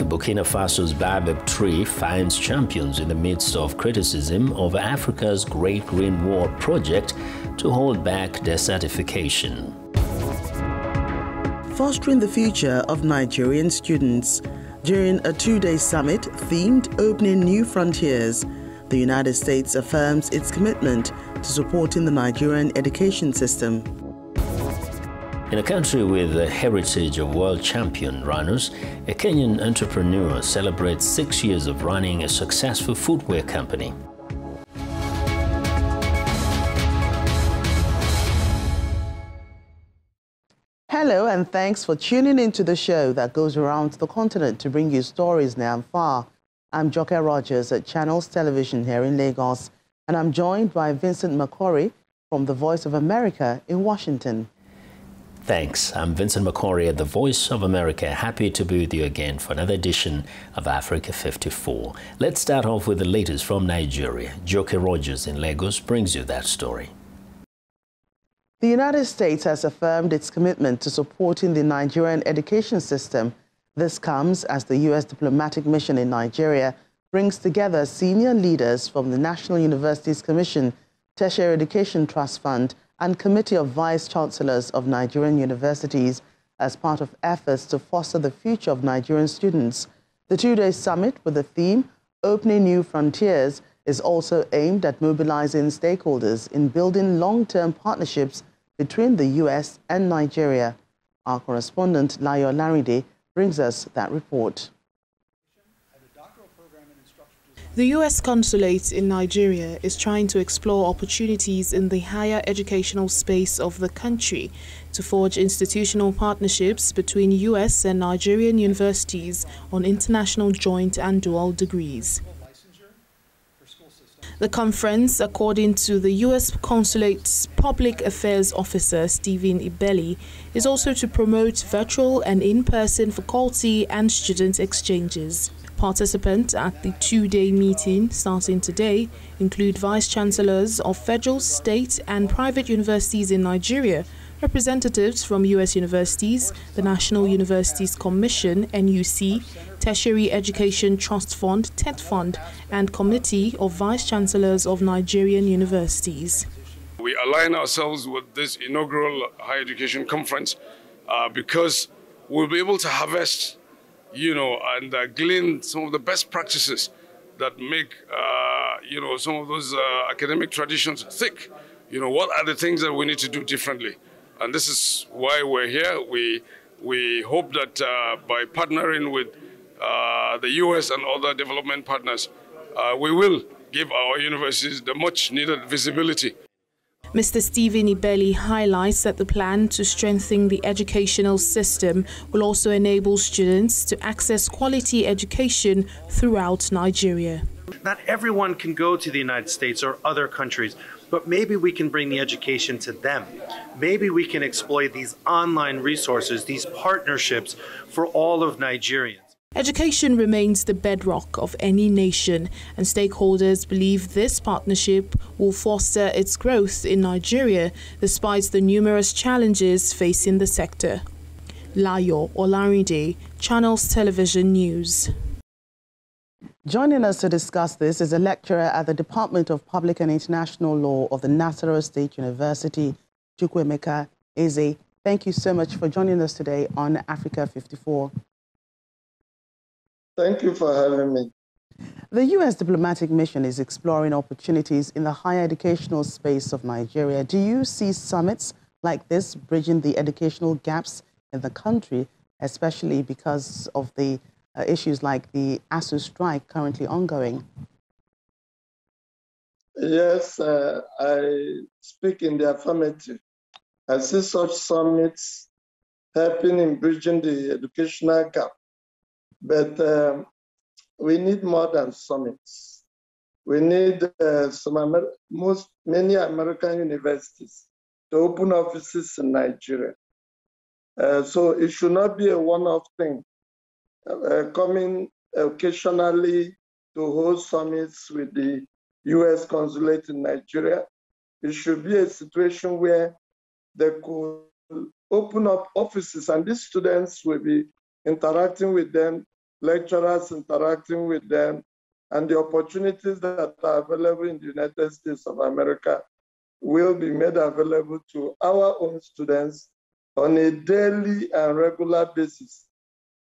Burkina Faso's baobab tree finds champions in the midst of criticism of Africa's Great Green Wall project to hold back desertification. Fostering the future of Nigerian students. During a two-day summit themed Opening New Frontiers, the United States affirms its commitment to supporting the Nigerian education system. In a country with a heritage of world champion runners, a Kenyan entrepreneur celebrates 6 years of running a successful footwear company. Hello and thanks for tuning into the show that goes around the continent to bring you stories near and far. I'm Joke Rogers at Channels Television here in Lagos, and I'm joined by Vincent McCory from The Voice of America in Washington. Thanks. I'm Vincent McCory at The Voice of America. Happy to be with you again for another edition of Africa 54. Let's start off with the latest from Nigeria. Joke Rogers in Lagos brings you that story. The United States has affirmed its commitment to supporting the Nigerian education system. This comes as the U.S. diplomatic mission in Nigeria brings together senior leaders from the National Universities Commission, Tertiary Education Trust Fund, and Committee of Vice Chancellors of Nigerian Universities as part of efforts to foster the future of Nigerian students. The two-day summit with the theme, Opening New Frontiers, is also aimed at mobilizing stakeholders in building long-term partnerships between the U.S. and Nigeria. Our correspondent, Layo Laride, brings us that report. The U.S. consulate in Nigeria is trying to explore opportunities in the higher educational space of the country to forge institutional partnerships between U.S. and Nigerian universities on international joint and dual degrees. The conference, according to the U.S. Consulate's Public Affairs Officer, Stephen Ibeli, is also to promote virtual and in-person faculty and student exchanges. Participants at the two-day meeting starting today include vice-chancellors of federal, state and private universities in Nigeria, representatives from U.S. universities, the National Universities Commission, NUC, Tertiary Education Trust Fund, TET Fund, and Committee of Vice-Chancellors of Nigerian Universities. We align ourselves with this inaugural higher education conference because we'll be able to harvest and glean some of the best practices that make, some of those academic traditions thick. What are the things that we need to do differently? And this is why we're here. We hope that by partnering with the U.S. and other development partners, we will give our universities the much needed visibility. Mr. Stephen Ibeli highlights that the plan to strengthen the educational system will also enable students to access quality education throughout Nigeria. Not everyone can go to the United States or other countries, but maybe we can bring the education to them. Maybe we can exploit these online resources, these partnerships for all of Nigerians. Education remains the bedrock of any nation, and stakeholders believe this partnership will foster its growth in Nigeria despite the numerous challenges facing the sector. Layo Olarinde, Channels Television News. Joining us to discuss this is a lecturer at the Department of Public and International Law of the Nasarawa State University, Chukwuemeka Eze. Thank you so much for joining us today on Africa 54. Thank you for having me. The U.S. diplomatic mission is exploring opportunities in the higher educational space of Nigeria. Do you see summits like this bridging the educational gaps in the country, especially because of the issues like the ASU strike currently ongoing? Yes, I speak in the affirmative. I see such summits helping in bridging the educational gap. But we need more than summits. We need many American universities to open offices in Nigeria. So it should not be a one-off thing, coming occasionally to hold summits with the U.S. consulate in Nigeria. It should be a situation where they could open up offices and these students will be interacting with them lecturers interacting with them, and the opportunities that are available in the United States of America will be made available to our own students on a daily and regular basis.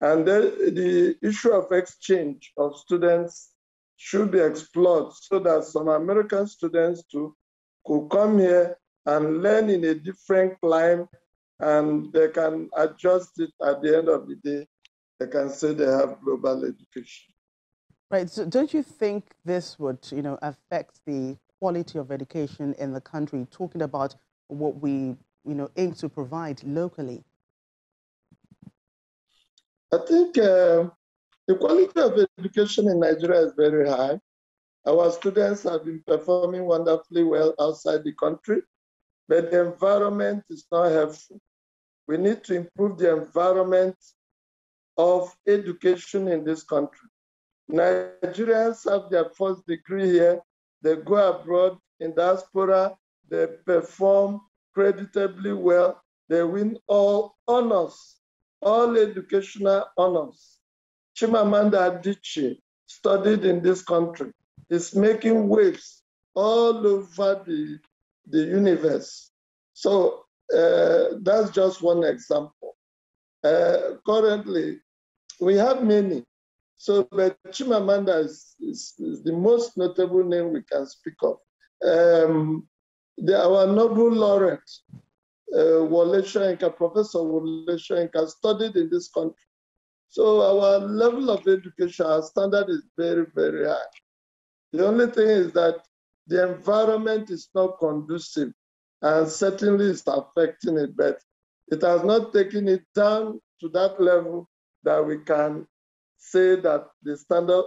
And then the issue of exchange of students should be explored so that some American students too could come here and learn in a different climate, and they can adjust it at the end of the day. They can say they have global education. Right. So don't you think this would, affect the quality of education in the country, talking about what we, aim to provide locally? I think the quality of education in Nigeria is very high. Our students have been performing wonderfully well outside the country, but the environment is not helpful. We need to improve the environment of education in this country. Nigerians have their first degree here. They go abroad in diaspora. They perform creditably well. They win all honors, all educational honors. Chimamanda Adichie studied in this country. Is making waves all over the universe. So that's just one example. Currently, we have many. So, but Chimamanda is the most notable name we can speak of. Our Nobel laureate, Wole Soyinka, Professor Wole Soyinka, studied in this country. So our level of education, our standard is very, very high. The only thing is that the environment is not conducive, and certainly it's affecting it, but it has not taken it down to that level that we can say that the standard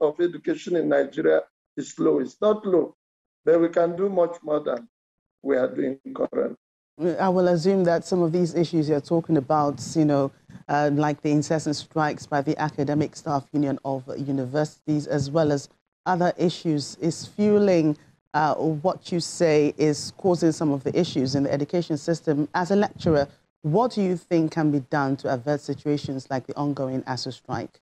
of education in Nigeria is low. It's not low, but we can do much more than we are doing currently. I will assume that some of these issues you're talking about, like the incessant strikes by the Academic Staff Union of universities, as well as other issues, is fueling what you say is causing some of the issues in the education system. As a lecturer, what do you think can be done to avert situations like the ongoing ASU strike?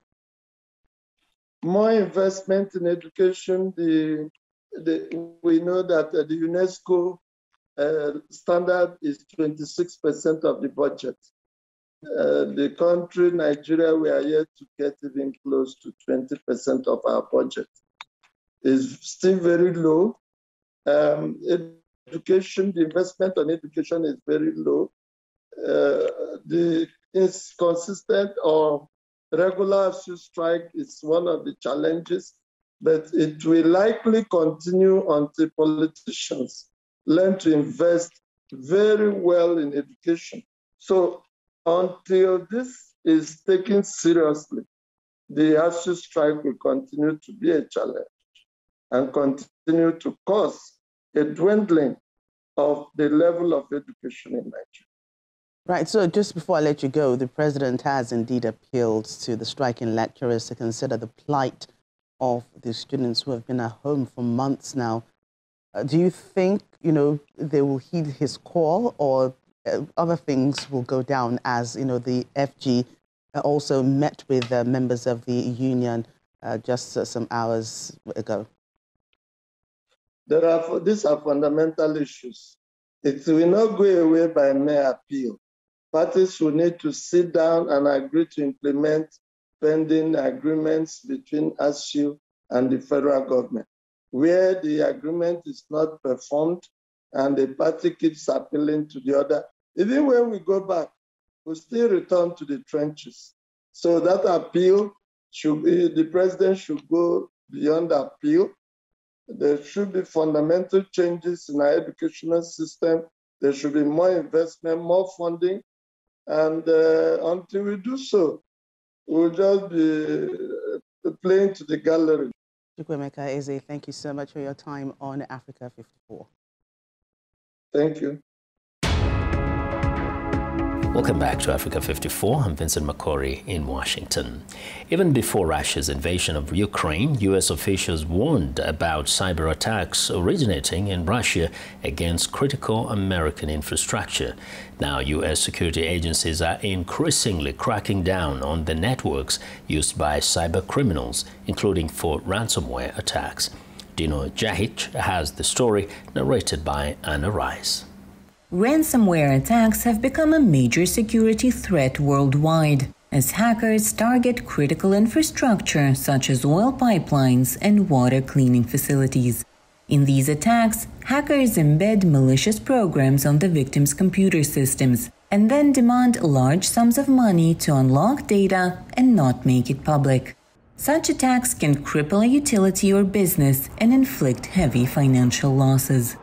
More investment in education. We know that the UNESCO standard is 26% of the budget. The country, Nigeria, we are yet to get even close to 20% of our budget. It's still very low. Education, the investment on education is very low. The inconsistent or regular ASU strike is one of the challenges, but it will likely continue until politicians learn to invest very well in education. So until this is taken seriously, the ASU strike will continue to be a challenge and continue to cause a dwindling of the level of education in Nigeria. Right, so just before I let you go, the president has indeed appealed to the striking lecturers to consider the plight of the students who have been at home for months now. Do you think, they will heed his call, or other things will go down as, the FG also met with members of the union just some hours ago? These are fundamental issues. It will not go away by mere appeal. Parties will need to sit down and agree to implement pending agreements between ASU and the federal government. Where the agreement is not performed and the party keeps appealing to the other, even when we go back, we still return to the trenches. So that appeal should be, the president should go beyond appeal. There should be fundamental changes in our educational system. There should be more investment, more funding. And until we do so, we'll just be playing to the gallery. Chukwuemeka Eze, thank you so much for your time on Africa 54. Thank you. Welcome back to Africa 54. I'm Vincent McCory in Washington. Even before Russia's invasion of Ukraine, U.S. officials warned about cyber attacks originating in Russia against critical American infrastructure. Now, U.S. security agencies are increasingly cracking down on the networks used by cyber criminals, including for ransomware attacks. Dino Jahic has the story, narrated by Anna Rice. Ransomware attacks have become a major security threat worldwide as hackers target critical infrastructure such as oil pipelines and water cleaning facilities. In these attacks, hackers embed malicious programs on the victim's computer systems and then demand large sums of money to unlock data and not make it public. Such attacks can cripple a utility or business and inflict heavy financial losses.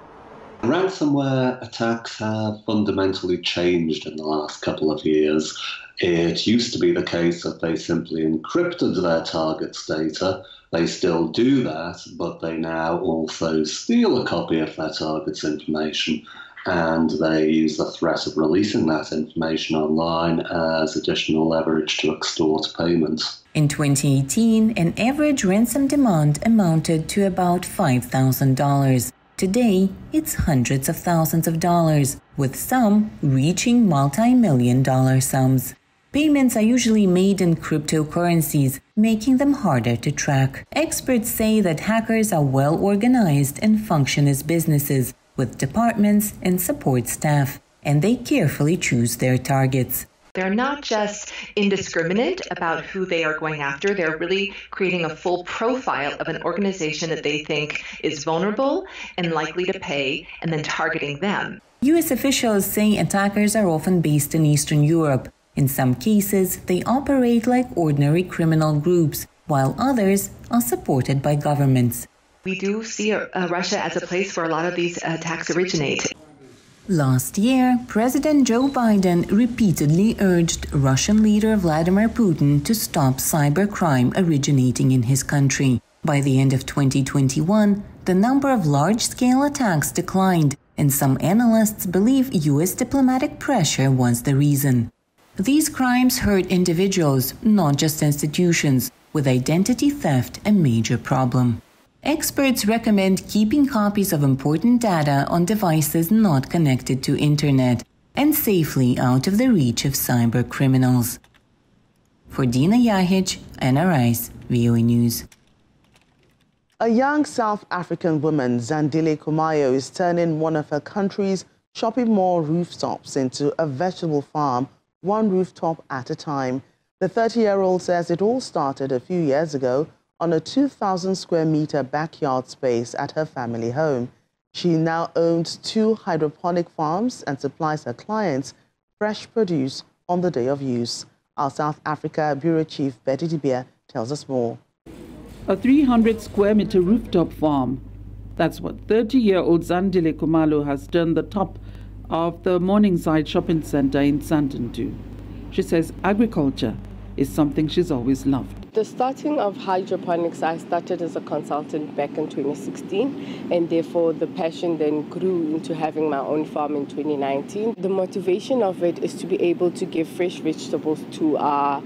Ransomware attacks have fundamentally changed in the last couple of years. It used to be the case that they simply encrypted their target's data. They still do that, but they now also steal a copy of their target's information, and they use the threat of releasing that information online as additional leverage to extort payments. In 2018, an average ransom demand amounted to about $5,000. Today, it's hundreds of thousands of dollars, with some reaching multi-million-dollar sums. Payments are usually made in cryptocurrencies, making them harder to track. Experts say that hackers are well organized and function as businesses, with departments and support staff, and they carefully choose their targets. They're not just indiscriminate about who they are going after. They're really creating a full profile of an organization that they think is vulnerable and likely to pay, and then targeting them. U.S. officials say attackers are often based in Eastern Europe. In some cases, they operate like ordinary criminal groups, while others are supported by governments. We do see Russia as a place where a lot of these attacks originate. Last year, President Joe Biden repeatedly urged Russian leader Vladimir Putin to stop cybercrime originating in his country. By the end of 2021, the number of large-scale attacks declined, and some analysts believe U.S. diplomatic pressure was the reason. These crimes hurt individuals, not just institutions, with identity theft a major problem. Experts recommend keeping copies of important data on devices not connected to internet and safely out of the reach of cyber criminals. For Dina Yahic, Anna Rice, VOA News. A young South African woman, Zandile Kumayo, is turning one of her country's shopping mall rooftops into a vegetable farm, one rooftop at a time. The 30-year-old says it all started a few years ago on a 2,000 square meter backyard space at her family home. She now owns 2 hydroponic farms and supplies her clients fresh produce on the day of use. Our South Africa Bureau Chief Betty DeBeer tells us more. A 300 square meter rooftop farm. That's what 30-year-old Zandile Kumayo has turned the top of the Morningside Shopping Center in Sandton to. She says agriculture is something she's always loved. The starting of hydroponics, I started as a consultant back in 2016, and therefore the passion then grew into having my own farm in 2019. The motivation of it is to be able to give fresh vegetables to our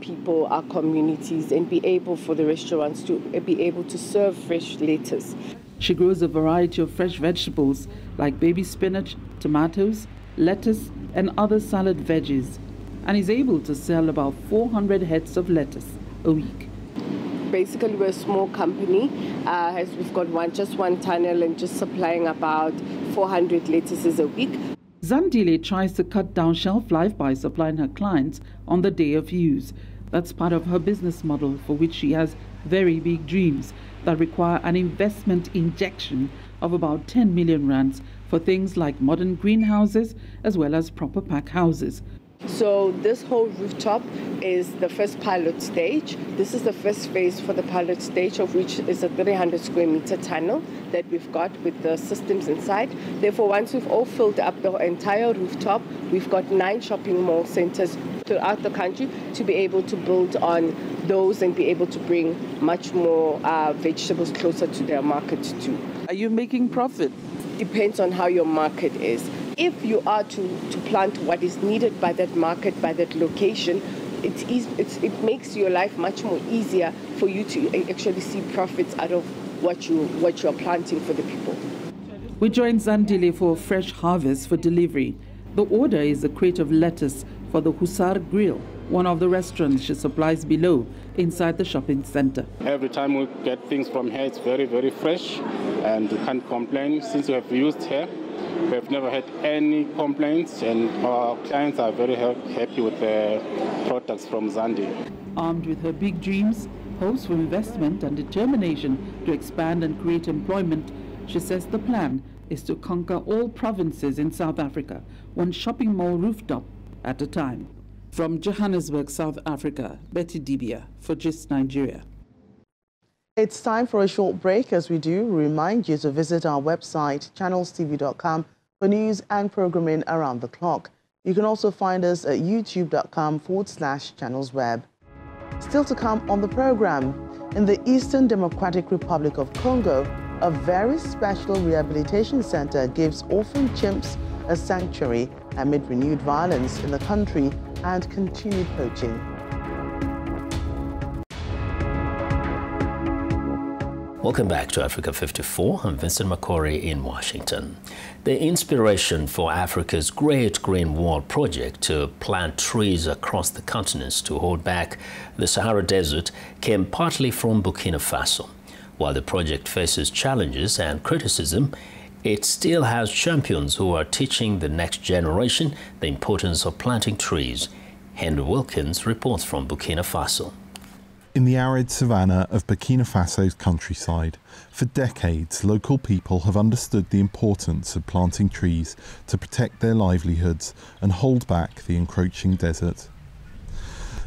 people, our communities, and be able for the restaurants to be able to serve fresh lettuce. She grows a variety of fresh vegetables like baby spinach, tomatoes, lettuce, and other salad veggies, and is able to sell about 400 heads of lettuce a week. Basically, we're a small company. We've got just one tunnel and just supplying about 400 lettuces a week. Zandile tries to cut down shelf life by supplying her clients on the day of use. That's part of her business model, for which she has very big dreams that require an investment injection of about 10 million rands for things like modern greenhouses as well as proper pack houses. So this whole rooftop is the first pilot stage. This is the first phase for the pilot stage, of which is a 300 square meter tunnel that we've got with the systems inside. Therefore, once we've all filled up the entire rooftop, we've got 9 shopping mall centers throughout the country to be able to build on those and be able to bring much more vegetables closer to their market too. Are you making profit? Depends on how your market is. if you are to plant what is needed by that market, by that location, it makes your life much more easier for you to actually see profits out of what you're planting for the people. We joined Zandile for a fresh harvest for delivery. The order is a crate of lettuce for the Hussar Grill, one of the restaurants she supplies below inside the shopping center. Every time we get things from here, it's very, very fresh, and we can't complain. Since we have used here, we have never had any complaints, and our clients are very happy with the products from Zandile. Armed with her big dreams, hopes for investment and determination to expand and create employment, she says the plan is to conquer all provinces in South Africa, one shopping mall rooftop at a time. From Johannesburg, South Africa, Betty Dibia for GIST Nigeria. It's time for a short break. As we do, we remind you to visit our website, channelstv.com, for news and programming around the clock. You can also find us at youtube.com/channelsweb. Still to come on the program, in the Eastern Democratic Republic of Congo, a very special rehabilitation center gives orphan chimps a sanctuary amid renewed violence in the country and continued poaching. Welcome back to Africa 54. I'm Vincent McCory in Washington. The inspiration for Africa's Great Green Wall project to plant trees across the continents to hold back the Sahara Desert came partly from Burkina Faso. While the project faces challenges and criticism, it still has champions who are teaching the next generation the importance of planting trees. Henry Wilkins reports from Burkina Faso. In the arid savannah of Burkina Faso's countryside, for decades, local people have understood the importance of planting trees to protect their livelihoods and hold back the encroaching desert.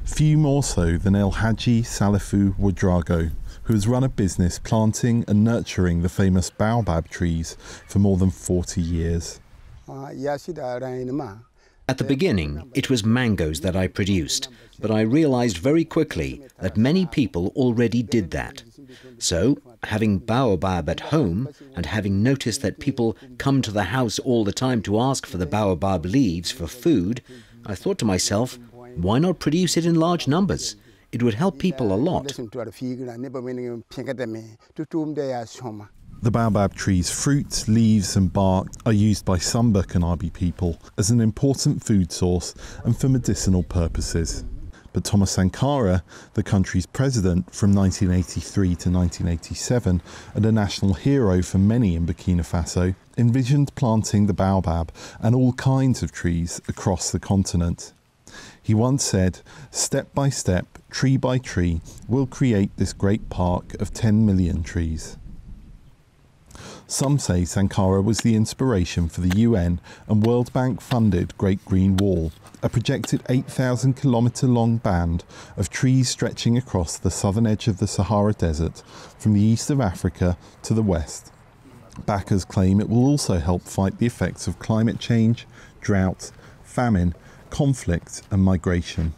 Few more so than El Hadji Salifou Ouedraogo, who has run a business planting and nurturing the famous baobab trees for more than 40 years. At the beginning, it was mangoes that I produced, but I realized very quickly that many people already did that. So, having baobab at home and having noticed that people come to the house all the time to ask for the baobab leaves for food, I thought to myself, why not produce it in large numbers? It would help people a lot. The baobab tree's fruit, leaves and bark are used by some Burkinabe people as an important food source and for medicinal purposes. But Thomas Sankara, the country's president from 1983 to 1987 and a national hero for many in Burkina Faso, envisioned planting the baobab and all kinds of trees across the continent. He once said, "Step by step, tree by tree, we'll create this great park of 10 million trees." Some say Sankara was the inspiration for the UN and World Bank funded Great Green Wall, a projected 8,000-kilometre-long band of trees stretching across the southern edge of the Sahara Desert from the east of Africa to the west. Backers claim it will also help fight the effects of climate change, drought, famine, conflict and migration.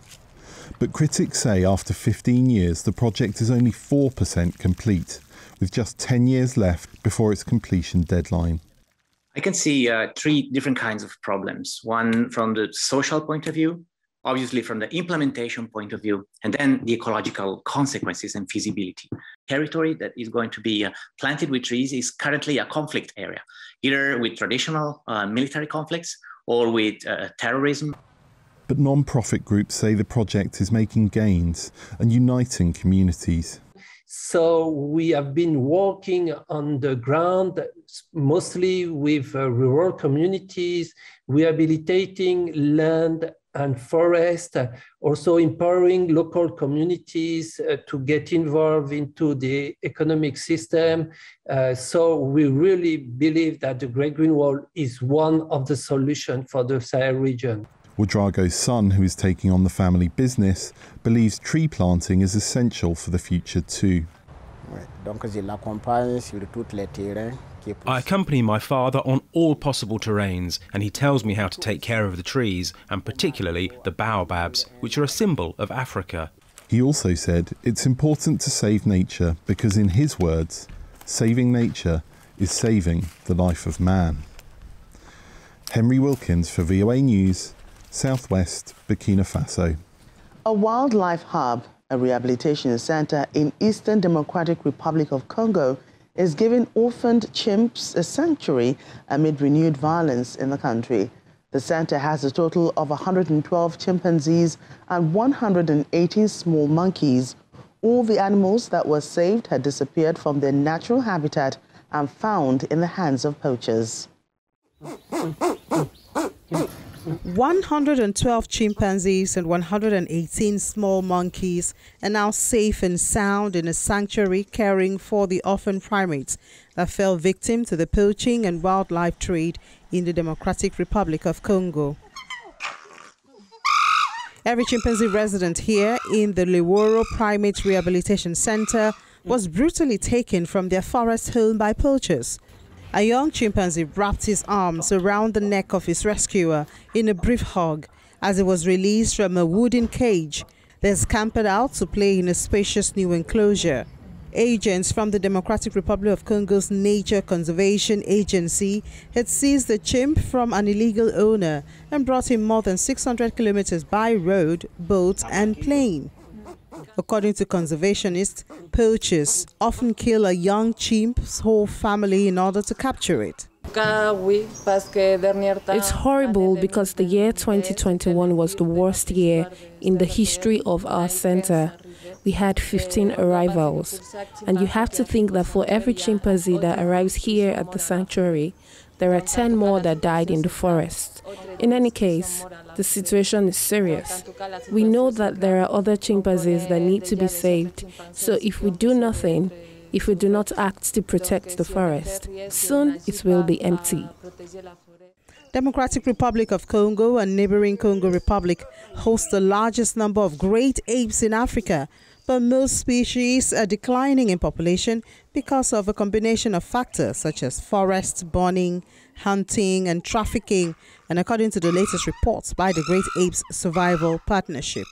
But critics say after 15 years the project is only 4% complete, with just 10 years left before its completion deadline. I can see three different kinds of problems. One from the social point of view, obviously from the implementation point of view, and then the ecological consequences and feasibility. Territory that is going to be planted with trees is currently a conflict area, either with traditional military conflicts or with terrorism. But non-profit groups say the project is making gains and uniting communities. So we have been working on the ground, mostly with rural communities, rehabilitating land and forest, also empowering local communities to get involved into the economic system. So we really believe that the Great Green Wall is one of the solutions for the Sahel region. Ouedraogo's son, who is taking on the family business, believes tree planting is essential for the future too. I accompany my father on all possible terrains, and he tells me how to take care of the trees, and particularly the baobabs, which are a symbol of Africa. He also said it's important to save nature because, in his words, saving nature is saving the life of man. Henry Wilkins for VOA News, Southwest Burkina Faso. A wildlife hub, a rehabilitation center in Eastern Democratic Republic of Congo, is giving orphaned chimps a sanctuary amid renewed violence in the country. The center has a total of 112 chimpanzees and 118 small monkeys. All the animals that were saved had disappeared from their natural habitat and found in the hands of poachers. 112 chimpanzees and 118 small monkeys are now safe and sound in a sanctuary caring for the orphan primates that fell victim to the poaching and wildlife trade in the Democratic Republic of Congo. Every chimpanzee resident here in the Leworo Primate Rehabilitation Center was brutally taken from their forest home by poachers. A young chimpanzee wrapped his arms around the neck of his rescuer in a brief hug as he was released from a wooden cage, then scampered out to play in a spacious new enclosure. Agents from the Democratic Republic of Congo's Nature Conservation Agency had seized the chimp from an illegal owner and brought him more than 600 kilometers by road, boat and plane. According to conservationists, poachers often kill a young chimp's whole family in order to capture it. It's horrible because the year 2021 was the worst year in the history of our center. We had 15 arrivals, and you have to think that for every chimpanzee that arrives here at the sanctuary, there are 10 more that died in the forest. In any case, the situation is serious. We know that there are other chimpanzees that need to be saved, so if we do nothing, if we do not act to protect the forest, soon it will be empty. Democratic Republic of Congo and neighboring Congo Republic host the largest number of great apes in Africa, but most species are declining in population because of a combination of factors such as forest burning, hunting and trafficking, and according to the latest reports by the Great Apes Survival Partnership.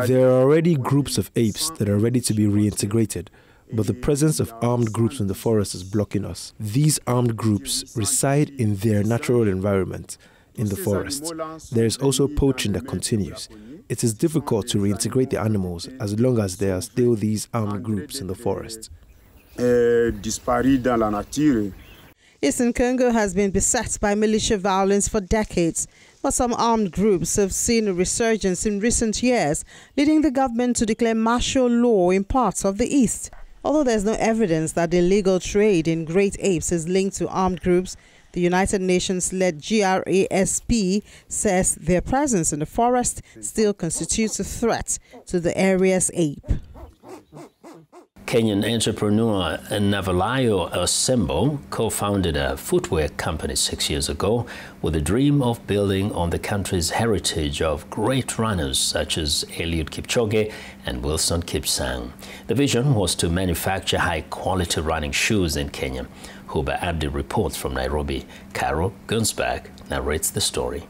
There are already groups of apes that are ready to be reintegrated, but the presence of armed groups in the forest is blocking us. These armed groups reside in their natural environment, in the forest. There is also poaching that continues. It is difficult to reintegrate the animals as long as there are still these armed groups in the forest. Eastern Congo has been beset by militia violence for decades, but some armed groups have seen a resurgence in recent years, leading the government to declare martial law in parts of the east. Although there's no evidence that the illegal trade in great apes is linked to armed groups, the United Nations-led GRASP says their presence in the forest still constitutes a threat to the area's ape. Kenyan entrepreneur Navalayo Osembo co-founded a footwear company 6 years ago with a dream of building on the country's heritage of great runners such as Eliud Kipchoge and Wilson Kipsang. The vision was to manufacture high-quality running shoes in Kenya. Huba Abdi reports from Nairobi. Carol Gunsberg narrates the story.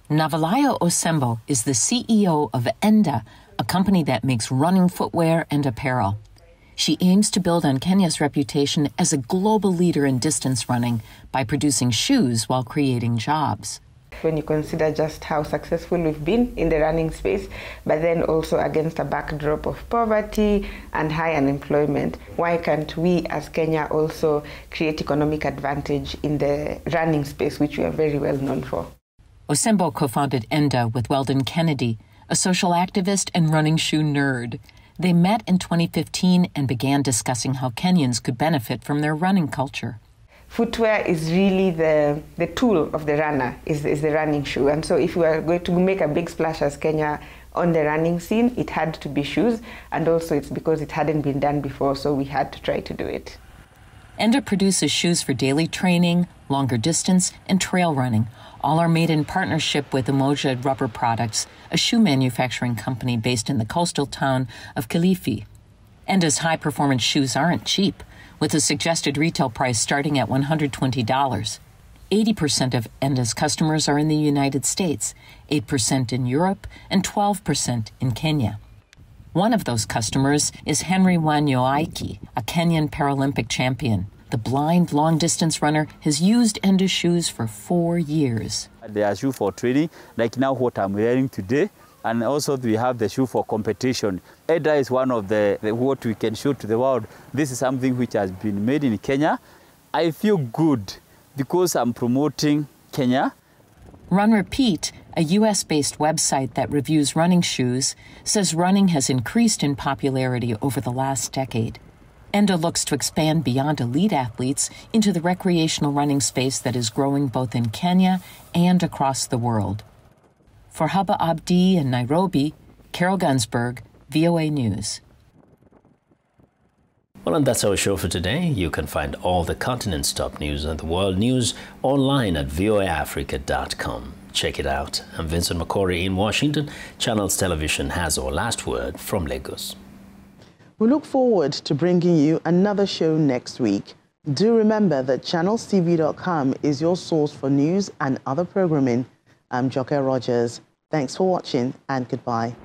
Navalayo Osembo is the CEO of Enda, a company that makes running footwear and apparel. She aims to build on Kenya's reputation as a global leader in distance running by producing shoes while creating jobs. When you consider just how successful we've been in the running space, but then also against a backdrop of poverty and high unemployment, why can't we as Kenya also create economic advantage in the running space, which we are very well known for? Osembo co-founded Enda with Weldon Kennedy, a social activist and running shoe nerd. They met in 2015 and began discussing how Kenyans could benefit from their running culture. Footwear is really the tool of the runner, is the running shoe. And so if we are going to make a big splash as Kenya on the running scene, it had to be shoes. And also it's because it hadn't been done before, so we had to try to do it. Enda produces shoes for daily training, longer distance, and trail running. All are made in partnership with Umoja Rubber Products, a shoe manufacturing company based in the coastal town of Kilifi. Enda's high-performance shoes aren't cheap, with a suggested retail price starting at $120. 80% of Enda's customers are in the United States, 8% in Europe, and 12% in Kenya. One of those customers is Henry Wanyoaiki, a Kenyan Paralympic champion. The blind long-distance runner has used Enda's shoes for 4 years. They are shoes for training, like now what I'm wearing today. And also we have the shoe for competition. Enda is one of the what we can show to the world. This is something which has been made in Kenya. I feel good because I'm promoting Kenya. Run Repeat, a US-based website that reviews running shoes, says running has increased in popularity over the last decade. Enda looks to expand beyond elite athletes into the recreational running space that is growing both in Kenya and across the world. For Haba Abdi in Nairobi, Carol Gunsberg, VOA News. Well, and that's our show for today. You can find all the continent's top news and the world news online at voaafrica.com. Check it out. I'm Vincent McCory in Washington. Channels Television has our last word from Lagos. We look forward to bringing you another show next week. Do remember that channelstv.com is your source for news and other programming. I'm Joke Rogers. Thanks for watching and goodbye.